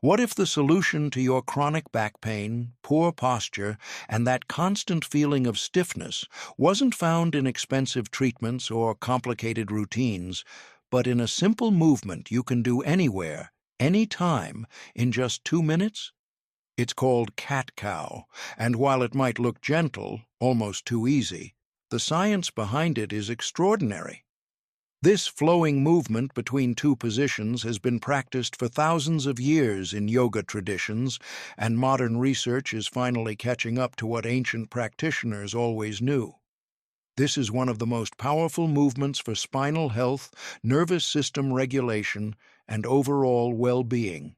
What if the solution to your chronic back pain, poor posture, and that constant feeling of stiffness wasn't found in expensive treatments or complicated routines, but in a simple movement you can do anywhere, anytime, in just 2 minutes? It's called cat-cow, and while it might look gentle, almost too easy, the science behind it is extraordinary. This flowing movement between two positions has been practiced for thousands of years in yoga traditions, and modern research is finally catching up to what ancient practitioners always knew. This is one of the most powerful movements for spinal health, nervous system regulation, and overall well-being.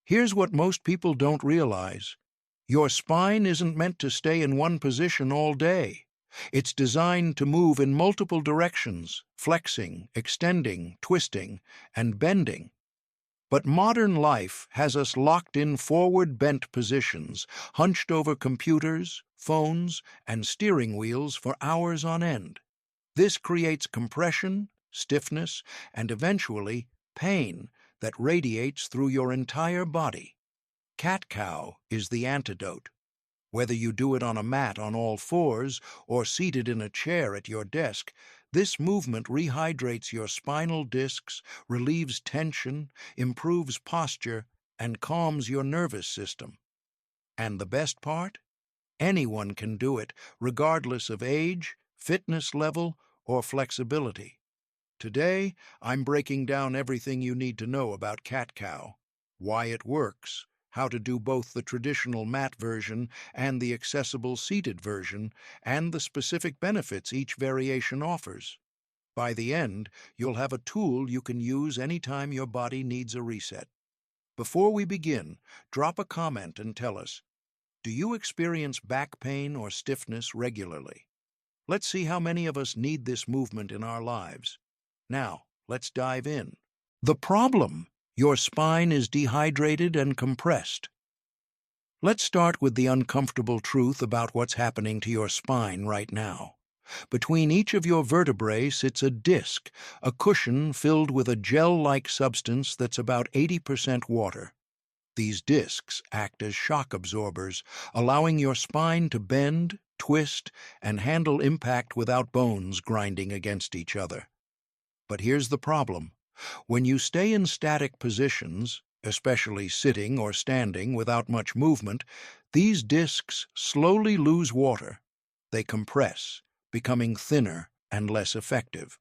Here's what most people don't realize. Your spine isn't meant to stay in one position all day. It's designed to move in multiple directions, flexing, extending, twisting, and bending. But modern life has us locked in forward-bent positions, hunched over computers, phones, and steering wheels for hours on end. This creates compression, stiffness, and eventually pain that radiates through your entire body. Cat-cow is the antidote. Whether you do it on a mat on all fours or seated in a chair at your desk, this movement rehydrates your spinal discs, relieves tension, improves posture, and calms your nervous system. And the best part? Anyone can do it, regardless of age, fitness level, or flexibility. Today, I'm breaking down everything you need to know about cat-cow, why it works, how to do both the traditional mat version and the accessible seated version, and the specific benefits each variation offers. By the end, you'll have a tool you can use anytime your body needs a reset. Before we begin, drop a comment and tell us, do you experience back pain or stiffness regularly? Let's see how many of us need this movement in our lives. Now, let's dive in. The problem: your spine is dehydrated and compressed. Let's start with the uncomfortable truth about what's happening to your spine right now. Between each of your vertebrae sits a disc, a cushion filled with a gel-like substance that's about 80% water. These discs act as shock absorbers, allowing your spine to bend, twist, and handle impact without bones grinding against each other. But here's the problem. When you stay in static positions, especially sitting or standing without much movement, these discs slowly lose water. They compress, becoming thinner and less effective.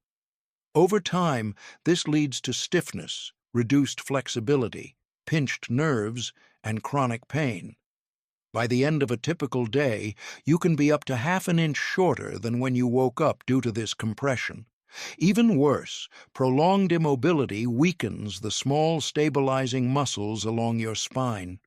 Over time, this leads to stiffness, reduced flexibility, pinched nerves, and chronic pain. By the end of a typical day, you can be up to half an inch shorter than when you woke up due to this compression. Even worse, prolonged immobility weakens the small stabilizing muscles along your spine.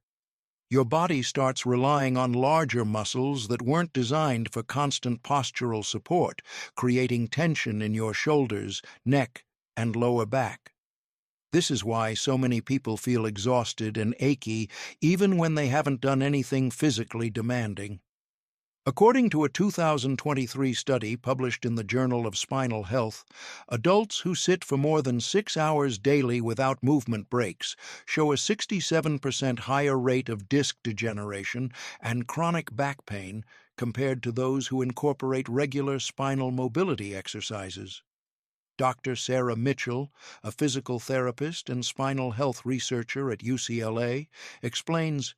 Your body starts relying on larger muscles that weren't designed for constant postural support, creating tension in your shoulders, neck, and lower back. This is why so many people feel exhausted and achy even when they haven't done anything physically demanding. According to a 2023 study published in the Journal of Spinal Health, adults who sit for more than 6 hours daily without movement breaks show a 67% higher rate of disc degeneration and chronic back pain compared to those who incorporate regular spinal mobility exercises. Dr. Sarah Mitchell, a physical therapist and spinal health researcher at UCLA, explains,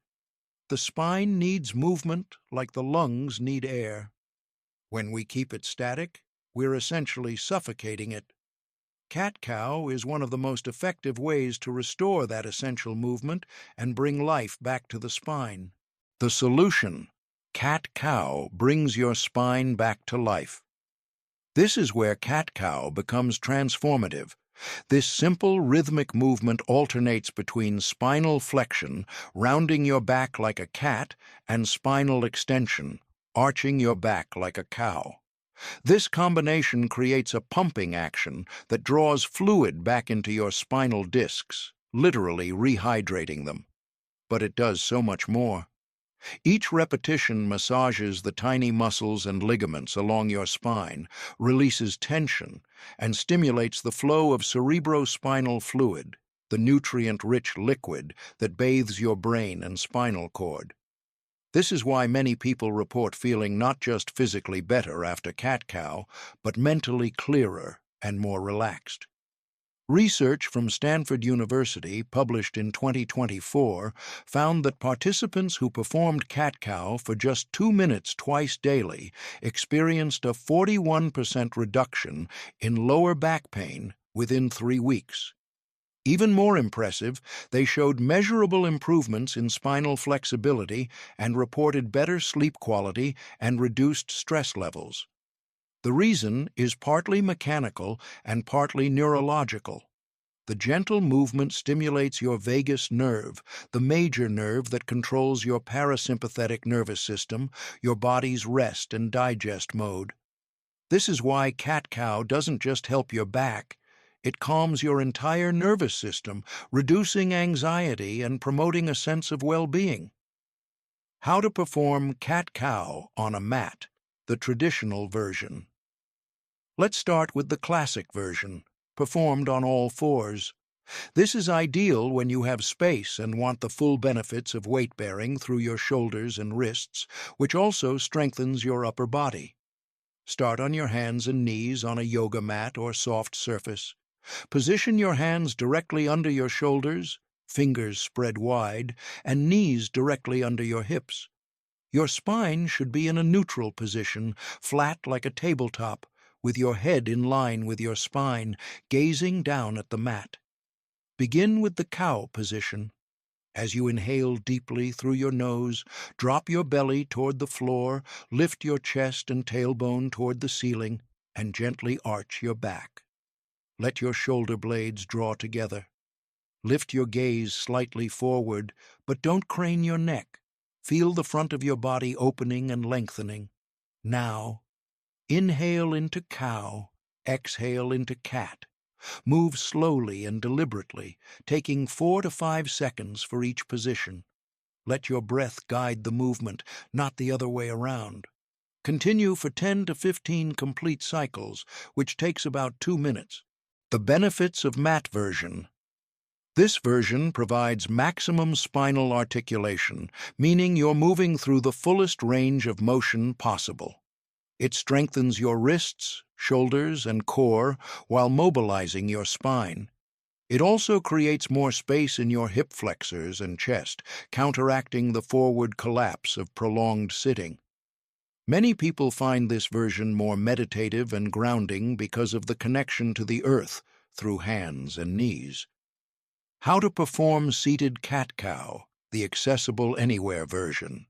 "The spine needs movement like the lungs need air. When we keep it static, we're essentially suffocating it. Cat-cow is one of the most effective ways to restore that essential movement and bring life back to the spine." The solution: cat-cow brings your spine back to life. This is where cat-cow becomes transformative. This simple rhythmic movement alternates between spinal flexion, rounding your back like a cat, and spinal extension, arching your back like a cow. This combination creates a pumping action that draws fluid back into your spinal discs, literally rehydrating them. But it does so much more. Each repetition massages the tiny muscles and ligaments along your spine, releases tension, and stimulates the flow of cerebrospinal fluid, the nutrient-rich liquid that bathes your brain and spinal cord. This is why many people report feeling not just physically better after cat-cow, but mentally clearer and more relaxed. Research from Stanford University, published in 2024, found that participants who performed cat-cow for just 2 minutes twice daily experienced a 41% reduction in lower back pain within 3 weeks. Even more impressive, they showed measurable improvements in spinal flexibility and reported better sleep quality and reduced stress levels. The reason is partly mechanical and partly neurological. The gentle movement stimulates your vagus nerve, the major nerve that controls your parasympathetic nervous system, your body's rest and digest mode. This is why cat-cow doesn't just help your back, it calms your entire nervous system, reducing anxiety and promoting a sense of well-being. How to perform cat-cow on a mat, the traditional version. Let's start with the classic version, performed on all fours. This is ideal when you have space and want the full benefits of weight-bearing through your shoulders and wrists, which also strengthens your upper body. Start on your hands and knees on a yoga mat or soft surface. Position your hands directly under your shoulders, fingers spread wide, and knees directly under your hips. Your spine should be in a neutral position, flat like a tabletop, with your head in line with your spine, gazing down at the mat. Begin with the cow position. As you inhale deeply through your nose, drop your belly toward the floor, lift your chest and tailbone toward the ceiling, and gently arch your back. Let your shoulder blades draw together. Lift your gaze slightly forward, but don't crane your neck. Feel the front of your body opening and lengthening. Now, inhale into cow, exhale into cat. Move slowly and deliberately, taking 4 to 5 seconds for each position. Let your breath guide the movement, not the other way around. Continue for 10 to 15 complete cycles, which takes about 2 minutes. The benefits of mat version. This version provides maximum spinal articulation, meaning you're moving through the fullest range of motion possible. It strengthens your wrists, shoulders, and core while mobilizing your spine. It also creates more space in your hip flexors and chest, counteracting the forward collapse of prolonged sitting. Many people find this version more meditative and grounding because of the connection to the earth through hands and knees. How to perform seated cat-cow, the accessible anywhere version.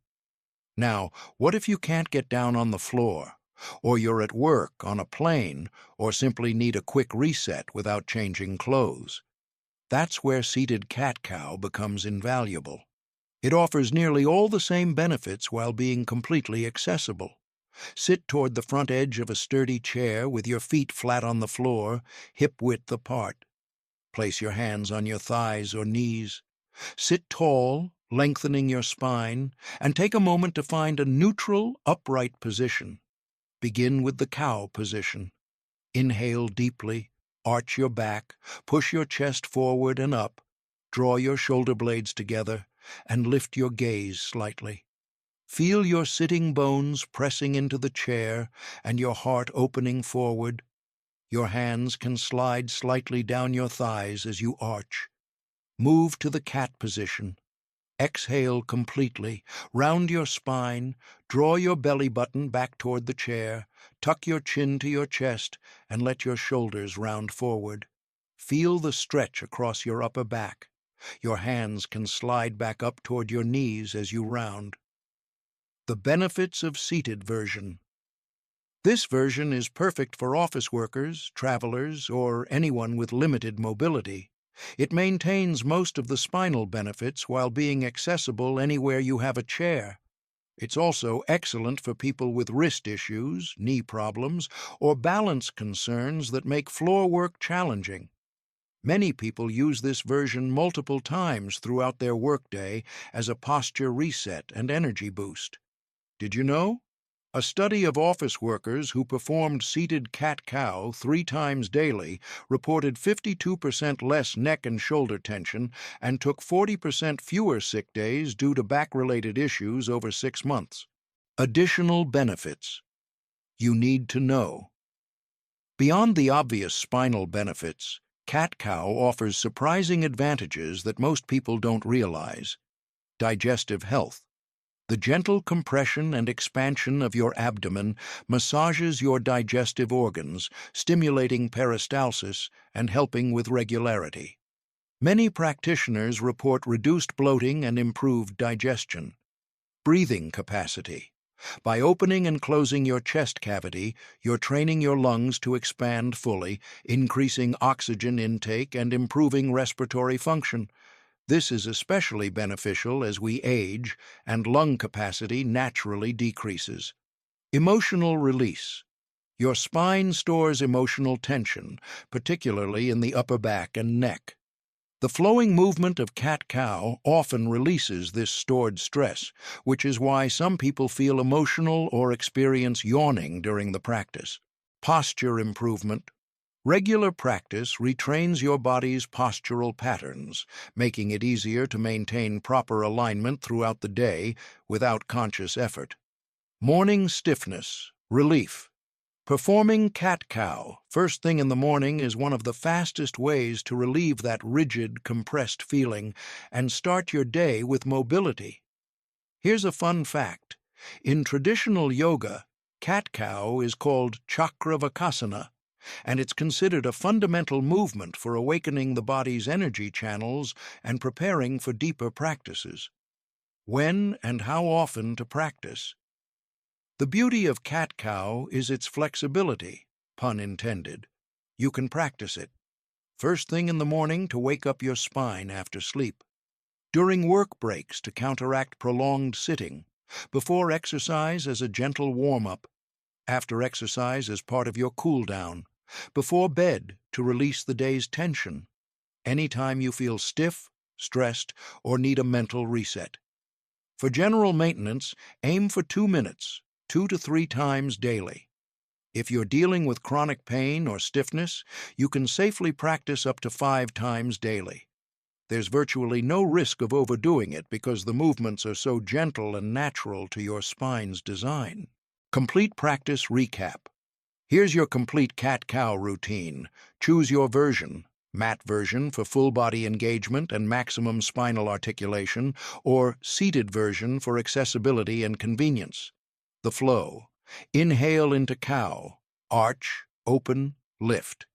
Now, what if you can't get down on the floor? Or you're at work, on a plane, or simply need a quick reset without changing clothes? That's where seated cat-cow becomes invaluable. It offers nearly all the same benefits while being completely accessible. Sit toward the front edge of a sturdy chair with your feet flat on the floor, hip-width apart. Place your hands on your thighs or knees. Sit tall, lengthening your spine, and take a moment to find a neutral, upright position. Begin with the cow position. Inhale deeply, arch your back, push your chest forward and up, draw your shoulder blades together, and lift your gaze slightly. Feel your sitting bones pressing into the chair and your heart opening forward. Your hands can slide slightly down your thighs as you arch. Move to the cat position. Exhale completely, round your spine, draw your belly button back toward the chair, tuck your chin to your chest, and let your shoulders round forward. Feel the stretch across your upper back. Your hands can slide back up toward your knees as you round. The benefits of seated version. This version is perfect for office workers, travelers, or anyone with limited mobility. It maintains most of the spinal benefits while being accessible anywhere you have a chair. It's also excellent for people with wrist issues, knee problems, or balance concerns that make floor work challenging. Many people use this version multiple times throughout their workday as a posture reset and energy boost. Did you know? A study of office workers who performed seated cat-cow 3 times daily reported 52% less neck and shoulder tension and took 40% fewer sick days due to back-related issues over 6 months. Additional benefits you need to know. Beyond the obvious spinal benefits, cat-cow offers surprising advantages that most people don't realize. Digestive health. The gentle compression and expansion of your abdomen massages your digestive organs, stimulating peristalsis and helping with regularity. Many practitioners report reduced bloating and improved digestion. Breathing capacity. By opening and closing your chest cavity, you're training your lungs to expand fully, increasing oxygen intake and improving respiratory function. This is especially beneficial as we age and lung capacity naturally decreases. Emotional release. Your spine stores emotional tension, particularly in the upper back and neck. The flowing movement of cat-cow often releases this stored stress, which is why some people feel emotional or experience yawning during the practice. Posture improvement. Regular practice retrains your body's postural patterns, making it easier to maintain proper alignment throughout the day without conscious effort. Morning stiffness, relief. Performing cat-cow first thing in the morning is one of the fastest ways to relieve that rigid, compressed feeling and start your day with mobility. Here's a fun fact. In traditional yoga, cat-cow is called chakravakasana, and it's considered a fundamental movement for awakening the body's energy channels and preparing for deeper practices. When and how often to practice? The beauty of cat-cow is its flexibility, pun intended. You can practice it. First thing in the morning to wake up your spine after sleep. During work breaks to counteract prolonged sitting. Before exercise as a gentle warm-up. After exercise as part of your cool-down. Before bed to release the day's tension. Anytime you feel stiff, stressed, or need a mental reset. For general maintenance, aim for 2 minutes, 2 to 3 times daily. If you're dealing with chronic pain or stiffness, you can safely practice up to 5 times daily. There's virtually no risk of overdoing it because the movements are so gentle and natural to your spine's design. Complete practice recap. Here's your complete cat-cow routine. Choose your version. Mat version for full body engagement and maximum spinal articulation, or seated version for accessibility and convenience. The flow. Inhale into cow. Arch, open, lift.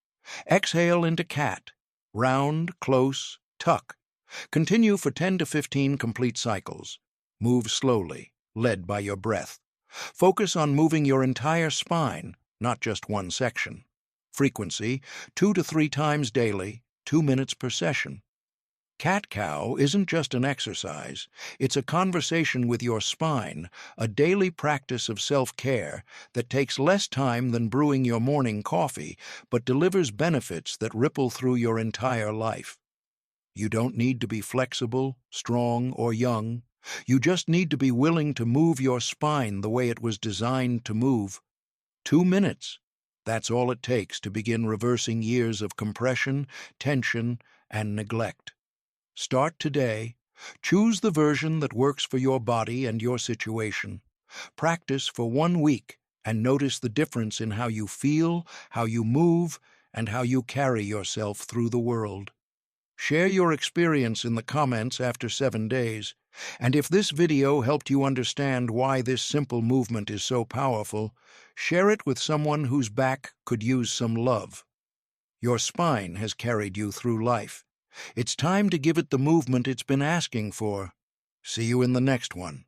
Exhale into cat. Round, close, tuck. Continue for 10 to 15 complete cycles. Move slowly, led by your breath. Focus on moving your entire spine, not just one section. Frequency, 2 to 3 times daily, 2 minutes per session. Cat-cow isn't just an exercise, it's a conversation with your spine, a daily practice of self-care that takes less time than brewing your morning coffee, but delivers benefits that ripple through your entire life. You don't need to be flexible, strong, or young. You just need to be willing to move your spine the way it was designed to move. 2 minutes. That's all it takes to begin reversing years of compression, tension, and neglect. Start today. Choose the version that works for your body and your situation. Practice for 1 week and notice the difference in how you feel, how you move, and how you carry yourself through the world. Share your experience in the comments after 7 days. And if this video helped you understand why this simple movement is so powerful, share it with someone whose back could use some love. Your spine has carried you through life. It's time to give it the movement it's been asking for. See you in the next one.